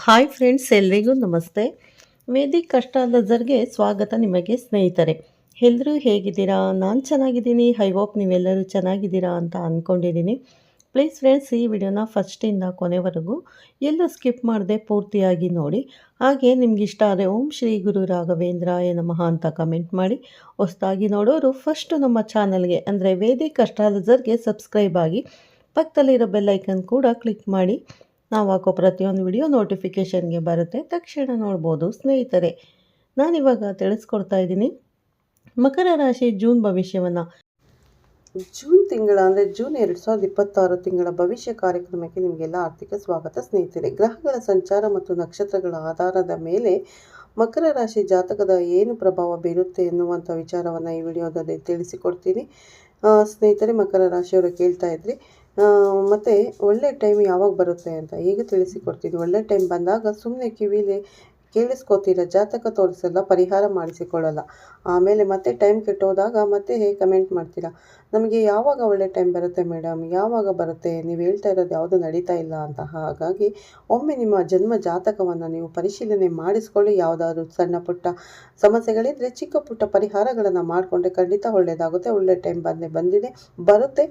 Hi friends, ಎಲ್ರಿಗೂ ನಮಸ್ತೆ. Vedic ಅಸ್ಟ್ರಾಲಜರ್ಗೆ ಸ್ವಾಗತ. ನಿಮಗೆ ಸ್ನೇಹಿತರೆ ಎಲ್ಲರೂ ಹೇಗಿದ್ದೀರಾ? ನಾನು ಚೆನ್ನಾಗಿದ್ದೀನಿ. ಐ ಹೋಪ್ ನೀವೆಲ್ಲರೂ ಚೆನ್ನಾಗಿದ್ದೀರಾ ಅಂತ ಅಂದ್ಕೊಂಡಿದ್ದೀನಿ. ಪ್ಲೀಸ್ ಫ್ರೆಂಡ್ಸ್, ಈ ವಿಡಿಯೋನ ಫಸ್ಟಿಂದ ಕೊನೆವರೆಗೂ ಎಲ್ಲೂ ಸ್ಕಿಪ್ ಮಾಡದೆ ಪೂರ್ತಿಯಾಗಿ ನೋಡಿ. ಹಾಗೆ ನಿಮ್ಗೆ ಇಷ್ಟ ಆದರೆ ಓಂ ಶ್ರೀ ಗುರು ರಾಘವೇಂದ್ರಾಯ ನಮಃ ಅಂತ ಕಮೆಂಟ್ ಮಾಡಿ. ಹೊಸದಾಗಿ ನೋಡೋರು ಫಸ್ಟು ನಮ್ಮ ಚಾನಲ್ಗೆ ಅಂದರೆ ವೇದಿಕ್ ಅಸ್ಟ್ರಾಲಜರ್ಗೆ ಸಬ್ಸ್ಕ್ರೈಬ್ ಆಗಿ, ಪಕ್ಕದಲ್ಲಿರೋ ಬೆಲ್ಲೈಕನ್ ಕೂಡ ಕ್ಲಿಕ್ ಮಾಡಿ. ನಾವು ಹಾಕೋ ಪ್ರತಿಯೊಂದು ವಿಡಿಯೋ ನೋಟಿಫಿಕೇಷನ್ಗೆ ಬರುತ್ತೆ, ತಕ್ಷಣ ನೋಡ್ಬೋದು. ಸ್ನೇಹಿತರೆ, ನಾನಿವಾಗ ತಿಳಿಸ್ಕೊಡ್ತಾ ಇದ್ದೀನಿ ಮಕರ ರಾಶಿ ಜೂನ್ ಭವಿಷ್ಯವನ್ನು. ಜೂನ್ ತಿಂಗಳ ಅಂದರೆ ಜೂನ್ 2026 ತಿಂಗಳ ಭವಿಷ್ಯ ಕಾರ್ಯಕ್ರಮಕ್ಕೆ ನಿಮಗೆಲ್ಲ ಆರ್ಥಿಕ ಸ್ವಾಗತ. ಸ್ನೇಹಿತರೆ, ಗ್ರಹಗಳ ಸಂಚಾರ ಮತ್ತು ನಕ್ಷತ್ರಗಳ ಆಧಾರದ ಮೇಲೆ ಮಕರ ರಾಶಿ ಜಾತಕದ ಏನು ಪ್ರಭಾವ ಬೀರುತ್ತೆ ಎನ್ನುವಂಥ ವಿಚಾರವನ್ನು ಈ ವಿಡಿಯೋದಲ್ಲಿ ತಿಳಿಸಿಕೊಡ್ತೀನಿ. ಸ್ನೇಹಿತರೆ, ಮಕರ ರಾಶಿಯವರು ಕೇಳ್ತಾ ಇದ್ರಿ ಮತ್ತು ಒಳ್ಳೆ ಟೈಮ್ ಯಾವಾಗ ಬರುತ್ತೆ ಅಂತ ಈಗ ತಿಳಿಸಿಕೊಡ್ತೀನಿ. ಒಳ್ಳೆ ಟೈಮ್ ಬಂದಾಗ ಸುಮ್ಮನೆ ಕಿವಿಲಿ ಕೇಳಿಸ್ಕೋತೀರ, ಜಾತಕ ತೋರಿಸಲ್ಲ, ಪರಿಹಾರ ಮಾಡಿಸಿಕೊಳ್ಳಲ್ಲ. ಆಮೇಲೆ ಮತ್ತೆ ಟೈಮ್ ಕೆಟ್ಟೋದಾಗ ಮತ್ತೆ ಹೇಗೆ ಕಮೆಂಟ್ ಮಾಡ್ತೀರಾ, ನಮಗೆ ಯಾವಾಗ ಒಳ್ಳೆ ಟೈಮ್ ಬರುತ್ತೆ ಮೇಡಮ್, ಯಾವಾಗ ಬರುತ್ತೆ, ನೀವು ಹೇಳ್ತಾ ಇರೋದು ಯಾವುದು ನಡೀತಾ ಇಲ್ಲ ಅಂತ. ಹಾಗಾಗಿ ಒಮ್ಮೆ ನಿಮ್ಮ ಜನ್ಮ ಜಾತಕವನ್ನು ನೀವು ಪರಿಶೀಲನೆ ಮಾಡಿಸ್ಕೊಳ್ಳಿ. ಯಾವುದಾದ್ರೂ ಸಣ್ಣ ಪುಟ್ಟ ಸಮಸ್ಯೆಗಳಿದ್ದರೆ ಚಿಕ್ಕ ಪುಟ್ಟ ಪರಿಹಾರಗಳನ್ನು ಮಾಡಿಕೊಂಡ್ರೆ ಖಂಡಿತ ಒಳ್ಳೆಯದಾಗುತ್ತೆ. ಒಳ್ಳೆ ಟೈಮ್ ಬಂದಿದೆ, ಬರುತ್ತೆ.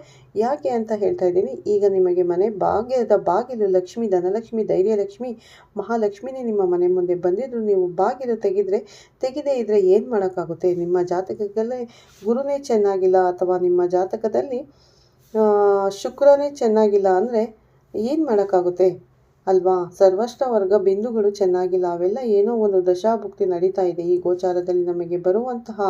ಯಾಕೆ ಅಂತ ಹೇಳ್ತಾ ಇದ್ದೀನಿ. ಈಗ ನಿಮಗೆ ಮನೆ ಭಾಗ್ಯದ ಬಾಗಿಲು, ಲಕ್ಷ್ಮಿ, ಧನಲಕ್ಷ್ಮಿ, ಧೈರ್ಯಲಕ್ಷ್ಮಿ, ಮಹಾಲಕ್ಷ್ಮಿನೇ ನಿಮ್ಮ ಮನೆ ಮುಂದೆ ಬಂದಿದ್ರು ನೀವು ಬಾಗಿಲು ತೆಗೆದೇ ಇದ್ದರೆ ಏನು ಮಾಡೋಕ್ಕಾಗುತ್ತೆ? ನಿಮ್ಮ ಜಾತಕದಲ್ಲೇ ಗುರುನೇ ಚೆನ್ನಾಗಿಲ್ಲ ಅಥವಾ ನಿಮ್ಮ ಜಾತಕದಲ್ಲಿ ಶುಕ್ರನೇ ಚೆನ್ನಾಗಿಲ್ಲ ಅಂದರೆ ಏನು ಮಾಡೋಕ್ಕಾಗುತ್ತೆ ಅಲ್ವಾ? ಸರ್ವಷ್ಟ ವರ್ಗ ಬಿಂದುಗಳು ಚೆನ್ನಾಗಿಲ್ಲ, ಅವೆಲ್ಲ ಏನೋ ಒಂದು ದಶಾಭುಕ್ತಿ ನಡೀತಾ ಇದೆ. ಈ ಗೋಚಾರದಲ್ಲಿ ನಮಗೆ ಬರುವಂತಹ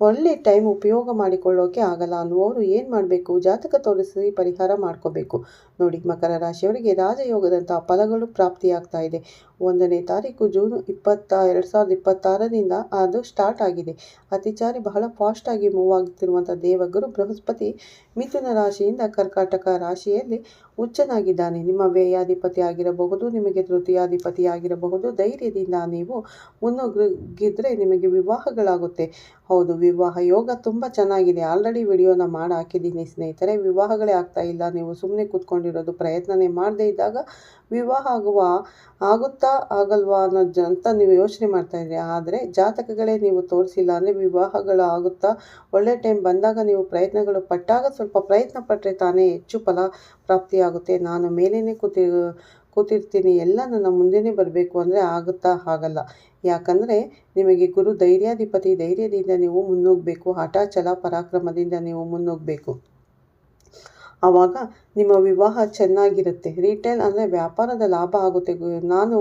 ಒಳ್ಳೆ ಟೈಮ್ ಉಪಯೋಗ ಮಾಡಿಕೊಳ್ಳೋಕೆ ಆಗಲ್ಲ ಅನ್ನುವರು ಏನು ಮಾಡಬೇಕು? ಜಾತಕ ತೋರಿಸಿ ಪರಿಹಾರ ಮಾಡ್ಕೋಬೇಕು. ನೋಡಿ, ಮಕರ ರಾಶಿಯವರಿಗೆ ರಾಜಯೋಗದಂಥ ಫಲಗಳು ಪ್ರಾಪ್ತಿಯಾಗ್ತಾ ಇದೆ. 1ನೇ ತಾರೀಕು ಜೂನ್ 2026ರಿಂದ ಅದು ಸ್ಟಾರ್ಟ್ ಆಗಿದೆ. ಅತಿಚಾರಿ ಬಹಳ ಫಾಸ್ಟಾಗಿ ಮೂವ್ ಆಗುತ್ತಿರುವಂಥ ದೇವಗುರು ಬೃಹಸ್ಪತಿ ಮಿಥುನ ರಾಶಿಯಿಂದ ಕರ್ಕಾಟಕ ರಾಶಿಯಲ್ಲಿ ಉಚ್ಚನಾಗಿದ್ದಾನೆ. ನಿಮ್ಮ ವ್ಯಯಾಧಿಪತಿ ಆಗಿರಬಹುದು, ನಿಮಗೆ ತೃತೀಯಾಧಿಪತಿ ಆಗಿರಬಹುದು. ಧೈರ್ಯದಿಂದ ನೀವು ಮುನ್ನುಗ್ಗಿದ್ರೆ ನಿಮಗೆ ವಿವಾಹಗಳಾಗುತ್ತೆ. ಹೌದು, ವಿವಾಹ ಯೋಗ ತುಂಬ ಚೆನ್ನಾಗಿದೆ. ಆಲ್ರೆಡಿ ವಿಡಿಯೋನ ಮಾಡಿ ಹಾಕಿದ್ದೀನಿ ಸ್ನೇಹಿತರೆ. ವಿವಾಹಗಳೇ ಆಗ್ತಾ ಇಲ್ಲ, ನೀವು ಸುಮ್ಮನೆ ಕೂತ್ಕೊಂಡಿರೋದು, ಪ್ರಯತ್ನನೇ ಮಾಡದೇ ಇದ್ದಾಗ ವಿವಾಹ ಆಗುತ್ತಾ ಆಗಲ್ವಾ ಅಂತ ನೀವು ಯೋಚನೆ ಮಾಡ್ತಾ ಇದ್ರಿ. ಆದರೆ ಜಾತಕಗಳೇ ನೀವು ತೋರಿಸಿಲ್ಲ ಅಂದರೆ ವಿವಾಹಗಳು ಆಗುತ್ತಾ? ಒಳ್ಳೆ ಟೈಮ್ ಬಂದಾಗ ನೀವು ಪ್ರಯತ್ನಗಳು ಪಟ್ಟಾಗ ಸ್ವಲ್ಪ ಪ್ರಯತ್ನ ಪಟ್ಟರೆ ತಾನೇ ಹೆಚ್ಚು ಫಲ ಪ್ರಾಪ್ತಿಯಾಗುತ್ತೆ. ನಾನು ಮೇಲೇ ಕೂತಿರ್ತೀನಿ, ಎಲ್ಲ ನನ್ನ ಮುಂದೆನೇ ಬರಬೇಕು ಅಂದರೆ ಆಗುತ್ತಾ? ಆಗಲ್ಲ. ಯಾಕಂದರೆ ನಿಮಗೆ ಗುರು ಧೈರ್ಯಾಧಿಪತಿ, ಧೈರ್ಯದಿಂದ ನೀವು ಮುನ್ನುಗ್ಗಬೇಕು, ಹಠ ಛಲ ಪರಾಕ್ರಮದಿಂದ ನೀವು ಮುನ್ನುಗ್ಗಬೇಕು. ಆವಾಗ ನಿಮ್ಮ ವಿವಾಹ ಚೆನ್ನಾಗಿರುತ್ತೆ. ರಿಟೇಲ್ ಅಂದರೆ ವ್ಯಾಪಾರದ ಲಾಭ ಆಗುತ್ತೆ. ನಾನು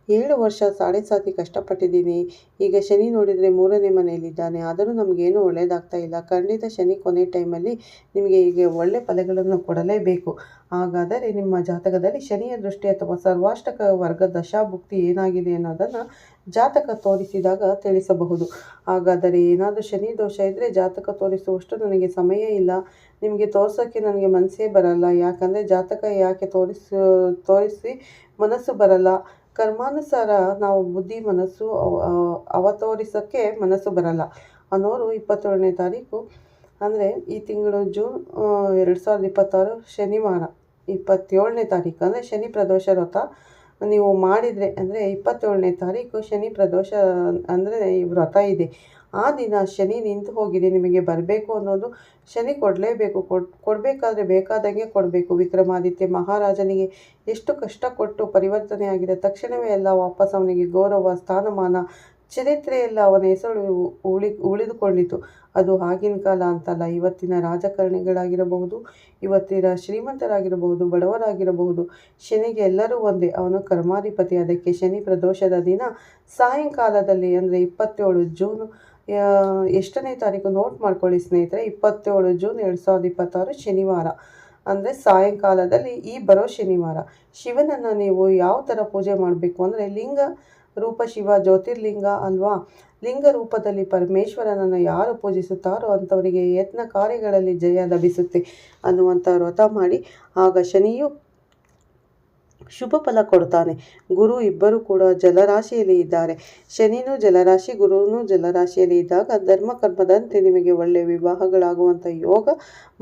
7 ವರ್ಷ 7.5 ಕಷ್ಟಪಟ್ಟಿದ್ದೀನಿ. ಈಗ ಶನಿ ನೋಡಿದರೆ 3ನೇ ಮನೆಯಲ್ಲಿದ್ದಾನೆ, ಆದರೂ ನಮಗೇನು ಒಳ್ಳೆಯದಾಗ್ತಾ ಇಲ್ಲ. ಖಂಡಿತ ಶನಿ ಕೊನೆ ಟೈಮಲ್ಲಿ ನಿಮಗೆ ಈಗ ಒಳ್ಳೆ ಫಲಗಳನ್ನು ಕೊಡಲೇಬೇಕು. ಹಾಗಾದರೆ ನಿಮ್ಮ ಜಾತಕದಲ್ಲಿ ಶನಿಯ ದೃಷ್ಟಿ ಅಥವಾ ಸರ್ವಾಷ್ಟಕ ವರ್ಗ ದಶಾಭುಕ್ತಿ ಏನಾಗಿದೆ ಅನ್ನೋದನ್ನು ಜಾತಕ ತೋರಿಸಿದಾಗ ತಿಳಿಸಬಹುದು. ಹಾಗಾದರೆ ಏನಾದರೂ ಶನಿ ದೋಷ ಇದ್ದರೆ ಜಾತಕ ತೋರಿಸುವಷ್ಟು ನನಗೆ ಸಮಯ ಇಲ್ಲ, ನಿಮಗೆ ತೋರ್ಸೋಕ್ಕೆ ನನಗೆ ಮನಸ್ಸೇ ಬರಲ್ಲ. ಯಾಕಂದರೆ ಜಾತಕ ಯಾಕೆ ತೋರಿಸಿ ಮನಸ್ಸು ಬರಲ್ಲ? ಕರ್ಮಾನುಸಾರ ನಾವು ಬುದ್ಧಿ ಮನಸ್ಸು ತೋರಿಸೋಕ್ಕೆ ಮನಸ್ಸು ಬರಲ್ಲ ಅನ್ನೋರು 27ನೇ ತಾರೀಕು ಅಂದರೆ ಈ ತಿಂಗಳು ಜೂನ್ 2026 ಶನಿವಾರ 27ನೇ ತಾರೀಕು ಅಂದರೆ ಶನಿ ಪ್ರದೋಷ ವ್ರತ ನೀವು ಮಾಡಿದರೆ, ಅಂದರೆ 27ನೇ ತಾರೀಕು ಶನಿ ಪ್ರದೋಷ ಅಂದರೆ ಈ ವ್ರತ ಇದೆ. ಆ ದಿನ ಶನಿ ನಿಂತು ಹೋಗಿದೆ. ನಿಮಗೆ ಬರಬೇಕು ಅನ್ನೋದು ಶನಿ ಕೊಡಲೇಬೇಕು. ಕೊಡಬೇಕಾದ್ರೆ ಬೇಕಾದಂಗೆ ಕೊಡಬೇಕು. ವಿಕ್ರಮಾದಿತ್ಯ ಮಹಾರಾಜನಿಗೆ ಎಷ್ಟು ಕಷ್ಟ ಕೊಟ್ಟು ಪರಿವರ್ತನೆ ಆಗಿದೆ, ತಕ್ಷಣವೇ ಎಲ್ಲ ವಾಪಸ್ ಅವನಿಗೆ ಗೌರವ, ಸ್ಥಾನಮಾನ, ಚರಿತ್ರೆಯೆಲ್ಲ ಅವನ ಹೆಸರು ಉಳಿದುಕೊಂಡಿತು. ಅದು ಆಗಿನ ಕಾಲ ಅಂತಲ್ಲ. ಇವತ್ತಿನ ರಾಜಕಾರಣಿಗಳಾಗಿರಬಹುದು, ಇವತ್ತಿನ ಶ್ರೀಮಂತರಾಗಿರಬಹುದು, ಬಡವರಾಗಿರಬಹುದು, ಶನಿಗೆ ಎಲ್ಲರೂ ಒಂದೇ. ಅವನು ಕರ್ಮಾಧಿಪತಿ. ಅದಕ್ಕೆ ಶನಿ ಪ್ರದೋಷದ ದಿನ ಸಾಯಂಕಾಲದಲ್ಲಿ ಅಂದರೆ 27 ಜೂನ್ ಎಷ್ಟನೇ ತಾರೀಕು ನೋಟ್ ಮಾಡ್ಕೊಳ್ಳಿ ಸ್ನೇಹಿತರೆ, 27 ಜೂನ್ 2026 ಶನಿವಾರ ಅಂದರೆ ಸಾಯಂಕಾಲದಲ್ಲಿ ಈ ಬರೋ ಶನಿವಾರ ಶಿವನನ್ನು ನೀವು ಯಾವ ಥರ ಪೂಜೆ ಮಾಡಬೇಕು ಅಂದರೆ ಲಿಂಗ ರೂಪ ಶಿವ ಜ್ಯೋತಿರ್ಲಿಂಗ ಅಲ್ವಾ? ಲಿಂಗ ರೂಪದಲ್ಲಿ ಪರಮೇಶ್ವರನನ್ನು ಯಾರು ಪೂಜಿಸುತ್ತಾರೋ ಅಂಥವರಿಗೆ ಯತ್ನ ಕಾರ್ಯಗಳಲ್ಲಿ ಜಯ ಲಭಿಸುತ್ತೆ ಅನ್ನುವಂಥ ವ್ರತ ಮಾಡಿ. ಆಗ ಶನಿಯು ಶುಭ ಫಲ ಕೊಡ್ತಾನೆ. ಗುರು ಇಬ್ಬರು ಕೂಡ ಜಲರಾಶಿಯಲ್ಲಿ ಇದ್ದಾರೆ. ಶನಿನೂ ಜಲರಾಶಿ, ಗುರುನೂ ಜಲರಾಶಿಯಲ್ಲಿ ಇದ್ದಾಗ ಧರ್ಮ ಕರ್ಮದಂತೆ ನಿಮಗೆ ಒಳ್ಳೆಯ ವಿವಾಹಗಳಾಗುವಂಥ ಯೋಗ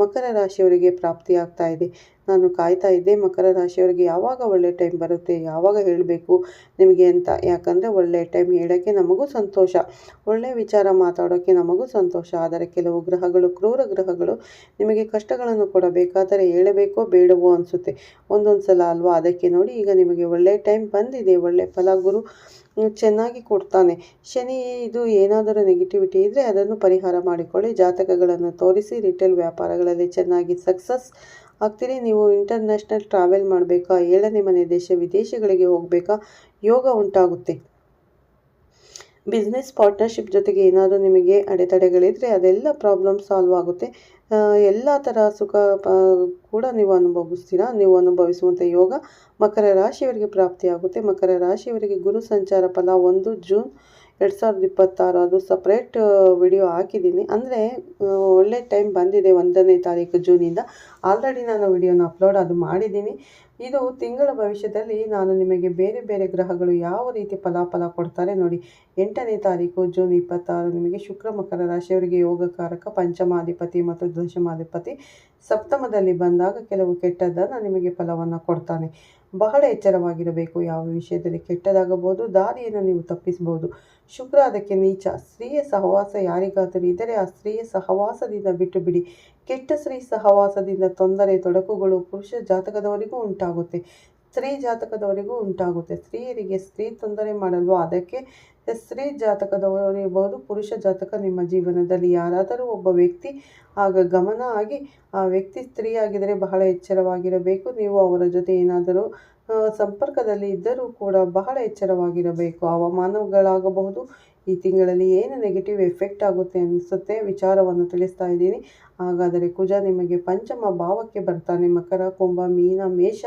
ಮಕರ ರಾಶಿಯವರಿಗೆ ಪ್ರಾಪ್ತಿಯಾಗ್ತಾ ಇದೆ. ನಾನು ಕಾಯ್ತಾ ಇದ್ದೆ ಮಕರ ರಾಶಿಯವರಿಗೆ ಯಾವಾಗ ಒಳ್ಳೆ ಟೈಮ್ ಬರುತ್ತೆ, ಯಾವಾಗ ಹೇಳಬೇಕು ನಿಮಗೆ ಅಂತ. ಯಾಕಂದರೆ ಒಳ್ಳೆ ಟೈಮ್ ಹೇಳೋಕ್ಕೆ ನಮಗೂ ಸಂತೋಷ, ಒಳ್ಳೆಯ ವಿಚಾರ ಮಾತಾಡೋಕ್ಕೆ ನಮಗೂ ಸಂತೋಷ. ಆದರೆ ಕೆಲವು ಗ್ರಹಗಳು, ಕ್ರೂರ ಗ್ರಹಗಳು ನಿಮಗೆ ಕಷ್ಟಗಳನ್ನು ಕೊಡಬೇಕಾದರೆ ಹೇಳಬೇಕೋ ಬೇಡವೋ ಅನಿಸುತ್ತೆ ಒಂದೊಂದು ಸಲ ಅಲ್ವಾ. ಅದಕ್ಕೆ ನೋಡಿ ಈಗ ನಿಮಗೆ ಒಳ್ಳೆ ಟೈಮ್ ಬಂದಿದೆ, ಒಳ್ಳೆ ಫಲ ಗುರು ಚೆನ್ನಾಗಿ ಕೊಡ್ತಾನೆ. ಶನಿ ಇದು ಏನಾದರೂ ನೆಗೆಟಿವಿಟಿ ಇದ್ದರೆ ಅದನ್ನು ಪರಿಹಾರ ಮಾಡಿಕೊಳ್ಳಿ. ಜಾತಕಗಳನ್ನು ತೋರಿಸಿ ರಿಟೇಲ್ ವ್ಯಾಪಾರಗಳಲ್ಲಿ ಚೆನ್ನಾಗಿ ಸಕ್ಸಸ್ ಆಗ್ತೀರಿ. ನೀವು ಇಂಟರ್ನ್ಯಾಷನಲ್ ಟ್ರಾವೆಲ್ ಮಾಡಬೇಕಾ, 7ನೇ ಮನೆ ದೇಶ ವಿದೇಶಗಳಿಗೆ ಹೋಗಬೇಕಾ, ಯೋಗ ಉಂಟಾಗುತ್ತೆ. ಬಿಸ್ನೆಸ್ ಪಾರ್ಟ್ನರ್ಶಿಪ್ ಜೊತೆಗೆ ಏನಾದರೂ ನಿಮಗೆ ಅಡೆತಡೆಗಳಿದ್ದರೆ ಅದೆಲ್ಲ ಪ್ರಾಬ್ಲಮ್ ಸಾಲ್ವ್ ಆಗುತ್ತೆ. ಎಲ್ಲ ಥರ ಸುಖ ಕೂಡ ನೀವು ಅನುಭವಿಸ್ತೀರಾ. ನೀವು ಅನುಭವಿಸುವಂಥ ಯೋಗ ಮಕರ ರಾಶಿಯವರಿಗೆ ಪ್ರಾಪ್ತಿಯಾಗುತ್ತೆ. ಮಕರ ರಾಶಿಯವರಿಗೆ ಗುರು ಸಂಚಾರ ಫಲ 1 ಜೂನ್ 2026 ಅದು ಸಪ್ರೇಟ್ ವಿಡಿಯೋ ಹಾಕಿದ್ದೀನಿ. ಅಂದರೆ ಒಳ್ಳೆ ಟೈಮ್ ಬಂದಿದೆ 1ನೇ ತಾರೀಕು ಜೂನಿಂದ. ಆಲ್ರೆಡಿ ನಾನು ವಿಡಿಯೋನ ಅಪ್ಲೋಡ್ ಅದು ಮಾಡಿದ್ದೀನಿ. ಇದು ತಿಂಗಳ ಭವಿಷ್ಯದಲ್ಲಿ ನಾನು ನಿಮಗೆ ಬೇರೆ ಬೇರೆ ಗ್ರಹಗಳು ಯಾವ ರೀತಿ ಫಲಾಫಲ ಕೊಡ್ತಾರೆ ನೋಡಿ. 8ನೇ ತಾರೀಕು ಜೂನ್ 26 ನಿಮಗೆ ಶುಕ್ರ ಮಕರ ರಾಶಿಯವರಿಗೆ ಯೋಗಕಾರಕ, ಪಂಚಮಾಧಿಪತಿ ಮತ್ತು ದಶಮಾಧಿಪತಿ ಸಪ್ತಮದಲ್ಲಿ ಬಂದಾಗ ಕೆಲವು ಕೆಟ್ಟದ್ದನ್ನು ನಿಮಗೆ ಫಲವನ್ನು ಕೊಡ್ತಾನೆ. ಬಹಳ ಎಚ್ಚರವಾಗಿರಬೇಕು. ಯಾವ ವಿಷಯದಲ್ಲಿ ಕೆಟ್ಟದಾಗಬಹುದು, ದಾರಿಯನ್ನು ನೀವು ತಪ್ಪಿಸಬಹುದು. ಶುಕ್ರ ಅದಕ್ಕೆ ನೀಚ. ಸ್ತ್ರೀಯ ಸಹವಾಸ ಯಾರಿಗಾದರೂ ಇದ್ದರೆ ಆ ಸ್ತ್ರೀಯ ಸಹವಾಸದಿಂದ ಬಿಟ್ಟು ಬಿಡಿ. ಕೆಟ್ಟ ಸ್ತ್ರೀ ಸಹವಾಸದಿಂದ ತೊಂದರೆ ತೊಡಕುಗಳು ಪುರುಷ ಜಾತಕದವರಿಗೂ ಉಂಟಾಗುತ್ತೆ, ಸ್ತ್ರೀ ಜಾತಕದವರಿಗೂ ಉಂಟಾಗುತ್ತೆ. ಸ್ತ್ರೀಯರಿಗೆ ಸ್ತ್ರೀ ತೊಂದರೆ ಮಾಡಲ್ವೋ ಅದಕ್ಕೆ ಸ್ತ್ರೀ ಜಾತಕದವರಿರ್ಬೋದು, ಪುರುಷ ಜಾತಕ ನಿಮ್ಮ ಜೀವನದಲ್ಲಿ ಯಾರಾದರೂ ಒಬ್ಬ ವ್ಯಕ್ತಿ ಆಗ ಗಮನ ಆಗಿ ಆ ವ್ಯಕ್ತಿ ಸ್ತ್ರೀಯಾಗಿದ್ದರೆ ಬಹಳ ಎಚ್ಚರವಾಗಿರಬೇಕು. ನೀವು ಅವರ ಜೊತೆ ಏನಾದರೂ ಸಂಪರ್ಕದಲ್ಲಿ ಇದ್ದರೂ ಕೂಡ ಬಹಳ ಎಚ್ಚರವಾಗಿರಬೇಕು. ಅವಮಾನಗಳಾಗಬಹುದು. ಈ ತಿಂಗಳಲ್ಲಿ ಏನು ನೆಗೆಟಿವ್ ಎಫೆಕ್ಟ್ ಆಗುತ್ತೆ ಅನಿಸುತ್ತೆ ವಿಚಾರವನ್ನು ತಿಳಿಸ್ತಾ ಇದ್ದೀನಿ. ಹಾಗಾದರೆ ಕುಜ ನಿಮಗೆ ಪಂಚಮ ಭಾವಕ್ಕೆ ಬರ್ತಾನೆ. ಮಕರ, ಕುಂಭ, ಮೀನ, ಮೇಷ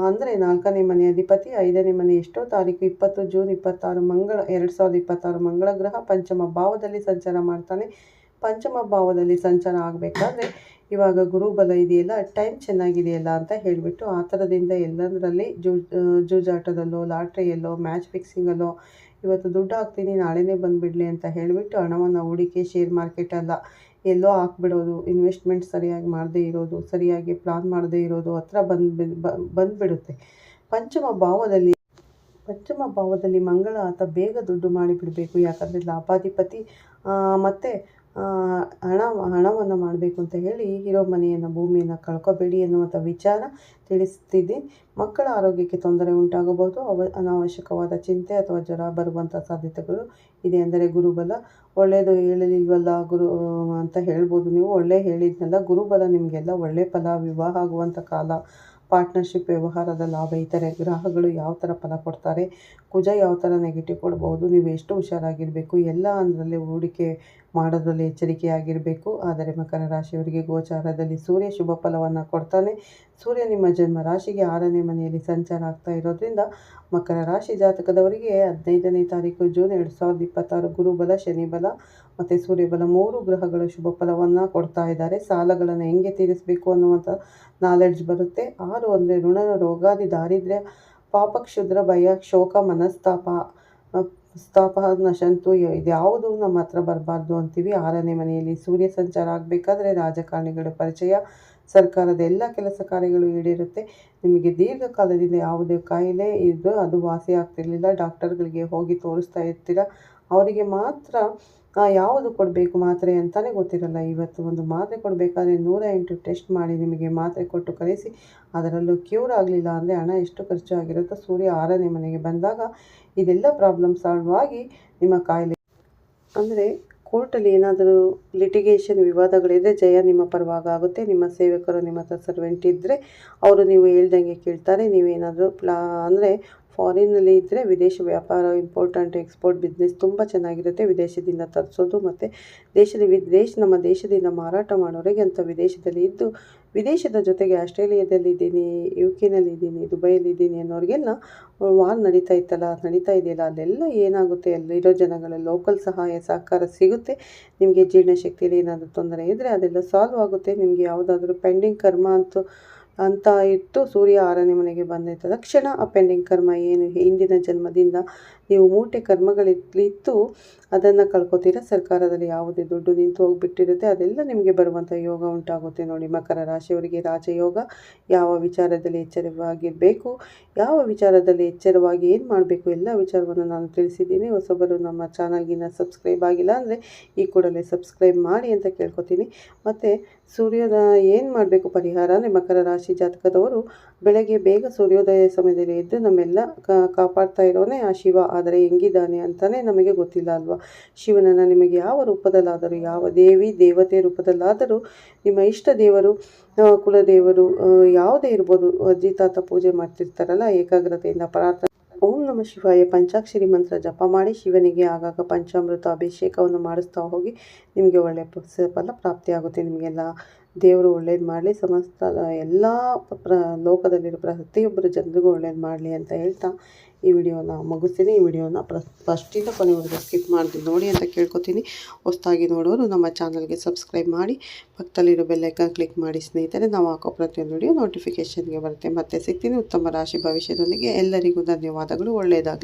ಅಂದರೆ 4ನೇ ಮನೆ ಅಧಿಪತಿ. 5ನೇ ಮನೆ ಎಷ್ಟೋ ತಾರೀಕು 20 ಜೂನ್ 26 2026 ಮಂಗಳ ಗ್ರಹ ಪಂಚಮ ಭಾವದಲ್ಲಿ ಸಂಚಾರ ಮಾಡ್ತಾನೆ. ಪಂಚಮ ಭಾವದಲ್ಲಿ ಸಂಚಾರ ಆಗಬೇಕಾದ್ರೆ ಇವಾಗ ಗುರುಬಲ ಇದೆಯಲ್ಲ, ಟೈಮ್ ಚೆನ್ನಾಗಿದೆಯಲ್ಲ ಅಂತ ಹೇಳಿಬಿಟ್ಟು ಆ ಥರದಿಂದ ಎಲ್ಲದರಲ್ಲಿ ಜೂಜಾಟದಲ್ಲೋ, ಲಾಟ್ರಿಯಲ್ಲೋ, ಮ್ಯಾಚ್ ಫಿಕ್ಸಿಂಗಲ್ಲೋ ಇವತ್ತು ದುಡ್ಡು ಹಾಕ್ತೀನಿ ನಾಳೆನೇ ಬಂದುಬಿಡಲಿ ಅಂತ ಹೇಳಿಬಿಟ್ಟು ಹಣವನ್ನು ಹೂಡಿಕೆ ಶೇರ್ ಮಾರ್ಕೆಟ್ ಅಲ್ಲ ಎಲ್ಲೋ ಹಾಕ್ಬಿಡೋದು, ಇನ್ವೆಸ್ಟ್ಮೆಂಟ್ ಸರಿಯಾಗಿ ಮಾಡದೇ ಇರೋದು, ಸರಿಯಾಗಿ ಪ್ಲಾನ್ ಮಾಡದೇ ಇರೋದು ಹತ್ರ ಬಂದುಬಿಡುತ್ತೆ. ಪಂಚಮ ಭಾವದಲ್ಲಿ ಮಂಗಳ ಆತ ಬೇಗ ದುಡ್ಡು ಮಾಡಿಬಿಡಬೇಕು. ಯಾಕಂದರೆ ಲಾಭಾಧಿಪತಿ ಮತ್ತು ಹಣವನ್ನು ಮಾಡಬೇಕು ಅಂತ ಹೇಳಿ ಇರೋ ಮನೆಯನ್ನು, ಭೂಮಿಯನ್ನು ಕಳ್ಕೊಬೇಡಿ ಎನ್ನುವಂಥ ವಿಚಾರ ತಿಳಿಸ್ತಿದ್ದೀನಿ. ಮಕ್ಕಳ ಆರೋಗ್ಯಕ್ಕೆ ತೊಂದರೆ ಉಂಟಾಗಬಹುದು. ಅನಾವಶ್ಯಕವಾದ ಚಿಂತೆ ಅಥವಾ ಜ್ವರ ಬರುವಂಥ ಸಾಧ್ಯತೆಗಳು ಇದೆ. ಅಂದರೆ ಗುರುಬಲ ಒಳ್ಳೆಯದು ಹೇಳಲಿಲ್ವಲ್ಲ ಗುರು ಅಂತ ಹೇಳ್ಬೋದು ನೀವು. ಒಳ್ಳೆ ಹೇಳಿದ್ನಲ್ಲ, ಗುರುಬಲ ನಿಮಗೆಲ್ಲ ಒಳ್ಳೆ ಫಲ, ವಿವಾಹ ಆಗುವಂಥ ಕಾಲ, ಪಾರ್ಟ್ನರ್ಶಿಪ್, ವ್ಯವಹಾರದ ಲಾಭ, ಇತರೆ ಗ್ರಹಗಳು ಯಾವ ಥರ ಫಲ ಕೊಡ್ತಾರೆ, ಕುಜ ಯಾವ ಥರ ನೆಗೆಟಿವ್ ಕೊಡ್ಬೋದು, ನೀವು ಎಷ್ಟು ಹುಷಾರಾಗಿರಬೇಕು, ಎಲ್ಲ ಅದರಲ್ಲಿ ಹೂಡಿಕೆ ಮಾಡೋದ್ರಲ್ಲಿ ಎಚ್ಚರಿಕೆಯಾಗಿರಬೇಕು. ಆದರೆ ಮಕರ ರಾಶಿಯವರಿಗೆ ಗೋಚಾರದಲ್ಲಿ ಸೂರ್ಯ ಶುಭ ಫಲವನ್ನು ಕೊಡ್ತಾನೆ. ಸೂರ್ಯ ನಿಮ್ಮ ಜನ್ಮ ರಾಶಿಗೆ 6ನೇ ಮನೆಯಲ್ಲಿ ಸಂಚಾರ ಆಗ್ತಾ ಇರೋದ್ರಿಂದ ಮಕರ ರಾಶಿ ಜಾತಕದವರಿಗೆ 15ನೇ ತಾರೀಕು ಜೂನ್ 2026 ಗುರುಬಲ, ಶನಿ ಬಲ ಮತ್ತು ಸೂರ್ಯಬಲ 3 ಗ್ರಹಗಳು ಶುಭ ಫಲವನ್ನು ಕೊಡ್ತಾ ಇದ್ದಾರೆ. ಸಾಲಗಳನ್ನು ಹೆಂಗೆ ತೀರಿಸಬೇಕು ಅನ್ನುವಂಥ ನಾಲೆಡ್ಜ್ ಬರುತ್ತೆ. 6 ಅಂದರೆ ಋಣ, ರೋಗಾದಿ, ದಾರಿದ್ರ್ಯ, ಪಾಪ, ಕ್ಷುದ್ರ, ಭಯ, ಶೋಕ, ಮನಸ್ತಾಪ, ನಶಂತು ಇದ್ಯಾವುದು ನಮ್ಮ ಹತ್ರ ಬರಬಾರ್ದು ಅಂತೀವಿ. 6ನೇ ಮನೆಯಲ್ಲಿ ಸೂರ್ಯ ಸಂಚಾರ ಆಗಬೇಕಾದ್ರೆ ರಾಜಕಾರಣಿಗಳ ಪರಿಚಯ, ಸರ್ಕಾರದ ಎಲ್ಲ ಕೆಲಸ ಕಾರ್ಯಗಳು ಈಡೇರುತ್ತೆ. ನಿಮಗೆ ದೀರ್ಘಕಾಲದಿಂದ ಯಾವುದೇ ಕಾಯಿಲೆ ಇದ್ದು ಅದು ವಾಸಿ ಆಗ್ತಿರ್ಲಿಲ್ಲ, ಡಾಕ್ಟರ್ಗಳಿಗೆ ಹೋಗಿ ತೋರಿಸ್ತಾ ಇರ್ತೀರ, ಅವರಿಗೆ ಮಾತ್ರ ಯಾವುದು ಕೊಡಬೇಕು ಮಾತ್ರೆ ಅಂತಲೇ ಗೊತ್ತಿರಲ್ಲ. ಇವತ್ತು ಒಂದು ಮಾತ್ರೆ ಕೊಡಬೇಕಾದ್ರೆ 108 ಟೆಸ್ಟ್ ಮಾಡಿ ನಿಮಗೆ ಮಾತ್ರೆ ಕೊಟ್ಟು ಕಳಿಸಿ ಅದರಲ್ಲೂ ಕ್ಯೂರ್ ಆಗಲಿಲ್ಲ ಅಂದರೆ ಹಣ ಎಷ್ಟು ಖರ್ಚು ಆಗಿರುತ್ತೋ. ಸೂರ್ಯ 6ನೇ ಮನೆಗೆ ಬಂದಾಗ ಇದೆಲ್ಲ ಪ್ರಾಬ್ಲಮ್ ಸಾಲ್ವ್ ಆಗಿ ನಿಮ್ಮ ಕಾಯಿಲೆ, ಅಂದರೆ ಕೋರ್ಟಲ್ಲಿ ಏನಾದರೂ ಲಿಟಿಗೇಷನ್ ವಿವಾದಗಳಿದ್ದರೆ ಜಯ ನಿಮ್ಮ ಪರವಾಗುತ್ತೆ. ನಿಮ್ಮ ಸೇವಕರು, ನಿಮ್ಮ ಹತ್ರ ಸರ್ವೆಂಟ್ ಇದ್ದರೆ ಅವರು ನೀವು ಹೇಳ್ದಂಗೆ ಕೇಳ್ತಾರೆ. ನೀವೇನಾದರೂ ಅಂದರೆ ಫಾರಿನ್ನಲ್ಲಿ ಇದ್ದರೆ ವಿದೇಶ ವ್ಯಾಪಾರ, ಇಂಪೋರ್ಟೆಂಟ್ ಎಕ್ಸ್ಪೋರ್ಟ್ ಬಿಸ್ನೆಸ್ ತುಂಬ ಚೆನ್ನಾಗಿರುತ್ತೆ. ವಿದೇಶದಿಂದ ತರಿಸೋದು ಮತ್ತು ನಮ್ಮ ದೇಶದಿಂದ ಮಾರಾಟ ಮಾಡೋರಿಗೆ ಅಂತ ವಿದೇಶದಲ್ಲಿ ಇದ್ದು, ವಿದೇಶದ ಜೊತೆಗೆ ಆಸ್ಟ್ರೇಲಿಯಾದಲ್ಲಿ ಇದ್ದೀನಿ, UK ಇದ್ದೀನಿ, ದುಬೈಯಲ್ಲಿ ಇದ್ದೀನಿ ಅನ್ನೋರಿಗೆಲ್ಲ ವಾರ್ ನಡೀತಾ ಇದೆಯಲ್ಲ, ಅಲ್ಲೆಲ್ಲ ಏನಾಗುತ್ತೆ, ಅಲ್ಲಿರೋ ಜನಗಳ ಲೋಕಲ್ ಸಹಾಯ ಸಹಕಾರ ಸಿಗುತ್ತೆ. ನಿಮಗೆ ಜೀರ್ಣಶಕ್ತಿಯಲ್ಲಿ ಏನಾದರೂ ತೊಂದರೆ ಇದ್ದರೆ ಅದೆಲ್ಲ ಸಾಲ್ವ್ ಆಗುತ್ತೆ. ನಿಮಗೆ ಯಾವುದಾದ್ರೂ ಪೆಂಡಿಂಗ್ ಕರ್ಮ ಅಂತೂ ಅಂತ ಇತ್ತು. ಸೂರ್ಯ 6ನೇ ಮನೆಗೆ ಬಂದ ತಕ್ಷಣ ಆ ಪೆಂಡಿಂಗ್ ಕರ್ಮ ಏನು ಹಿಂದಿನ ಜನ್ಮದಿಂದ ನೀವು ಮೂಟೆ ಕರ್ಮಗಳಿತ್ತು ಅದನ್ನು ಕಳ್ಕೊತೀರ. ಸರ್ಕಾರದಲ್ಲಿ ಯಾವುದೇ ದುಡ್ಡು ನಿಂತು ಹೋಗಿಬಿಟ್ಟಿರುತ್ತೆ ಅದೆಲ್ಲ ನಿಮಗೆ ಬರುವಂಥ ಯೋಗ ಉಂಟಾಗುತ್ತೆ ನೋಡಿ. ಮಕರ ರಾಶಿಯವರಿಗೆ ರಾಜಯೋಗ. ಯಾವ ವಿಚಾರದಲ್ಲಿ ಎಚ್ಚರವಾಗಿರಬೇಕು, ಯಾವ ವಿಚಾರದಲ್ಲಿ ಎಚ್ಚರವಾಗಿ ಏನು ಮಾಡಬೇಕು, ಎಲ್ಲ ವಿಚಾರವನ್ನು ನಾನು ತಿಳಿಸಿದ್ದೀನಿ. ಹೊಸಬರು ನಮ್ಮ ಚಾನಲ್ಗಿನ್ನ ಸಬ್ಸ್ಕ್ರೈಬ್ ಆಗಿಲ್ಲ ಅಂದರೆ ಈ ಕೂಡಲೇ ಸಬ್ಸ್ಕ್ರೈಬ್ ಮಾಡಿ ಅಂತ ಕೇಳ್ಕೊತೀನಿ. ಮತ್ತು ಸೂರ್ಯನ ಏನು ಮಾಡಬೇಕು ಪರಿಹಾರ ಅಂದರೆ, ಮಕರ ರಾಶಿ ಜಾತಕದವರು ಬೆಳಗ್ಗೆ ಬೇಗ ಸೂರ್ಯೋದಯ ಸಮಯದಲ್ಲಿ ಎದ್ದು ನಮ್ಮೆಲ್ಲ ಕಾಪಾಡ್ತಾ ಇರೋನೇ ಆ ಶಿವ. ಆದರೆ ಹೆಂಗಿದ್ದಾನೆ ಅಂತಲೇ ನಮಗೆ ಗೊತ್ತಿಲ್ಲ ಅಲ್ವಾ. ಶಿವನನ್ನು ನಿಮಗೆ ಯಾವ ರೂಪದಲ್ಲಾದರೂ, ಯಾವ ದೇವಿ ದೇವತೆ ರೂಪದಲ್ಲಾದರೂ, ನಿಮ್ಮ ಇಷ್ಟ ದೇವರು, ಕುಲದೇವರು ಯಾವುದೇ ಇರ್ಬೋದು, ಅಜ್ಜಿ ತಾತ ಪೂಜೆ ಮಾಡ್ತಿರ್ತಾರಲ್ಲ, ಏಕಾಗ್ರತೆಯಿಂದ ಪ್ರಾರ್ಥನೆ ಓಂ ನಮ ಶಿವಾಯ ಪಂಚಾಕ್ಷರಿ ಮಂತ್ರ ಜಪ ಮಾಡಿ ಶಿವನಿಗೆ ಆಗಾಗ ಪಂಚಾಮೃತ ಅಭಿಷೇಕವನ್ನು ಮಾಡಿಸ್ತಾ ಹೋಗಿ. ನಿಮಗೆ ಒಳ್ಳೆಯ ಫಲ ಪ್ರಾಪ್ತಿಯಾಗುತ್ತೆ. ನಿಮಗೆಲ್ಲ ದೇವರು ಒಳ್ಳೇದು ಮಾಡಲಿ, ಸಮಸ್ತ ಎಲ್ಲ ಲೋಕದಲ್ಲಿರೋ ಪ್ರತಿಯೊಬ್ಬರ ಜನರಿಗೂ ಒಳ್ಳೇದು ಮಾಡಲಿ ಅಂತ ಹೇಳ್ತಾ ಈ ವಿಡಿಯೋನ ಮುಗಿಸ್ತೀನಿ. ಈ ವಿಡಿಯೋನ ಫಸ್ಟಿಂದ ಕೊನೆವರೆಗೂ ಸ್ಕಿಪ್ ಮಾಡಿ ನೋಡಿ ಅಂತ ಕೇಳ್ಕೊತೀನಿ. ಹೊಸದಾಗಿ ನೋಡೋರು ನಮ್ಮ ಚಾನಲ್ಗೆ ಸಬ್ಸ್ಕ್ರೈಬ್ ಮಾಡಿ, ಪಕ್ಕದಲ್ಲಿರೋ ಬೆಲ್ಲೈಕನ್ ಕ್ಲಿಕ್ ಮಾಡಿ ಸ್ನೇಹಿತರೆ. ನಾವು ಹಾಕೋ ಪ್ರತಿಯೊಂದು ವಿಡಿಯೋ ನೋಟಿಫಿಕೇಷನ್ಗೆ ಬರುತ್ತೆ. ಮತ್ತೆ ಸಿಗ್ತೀನಿ ಉತ್ತಮ ರಾಶಿ ಭವಿಷ್ಯದೊಂದಿಗೆ. ಎಲ್ಲರಿಗೂ ಧನ್ಯವಾದಗಳು. ಒಳ್ಳೆಯದಾಗಲಿ.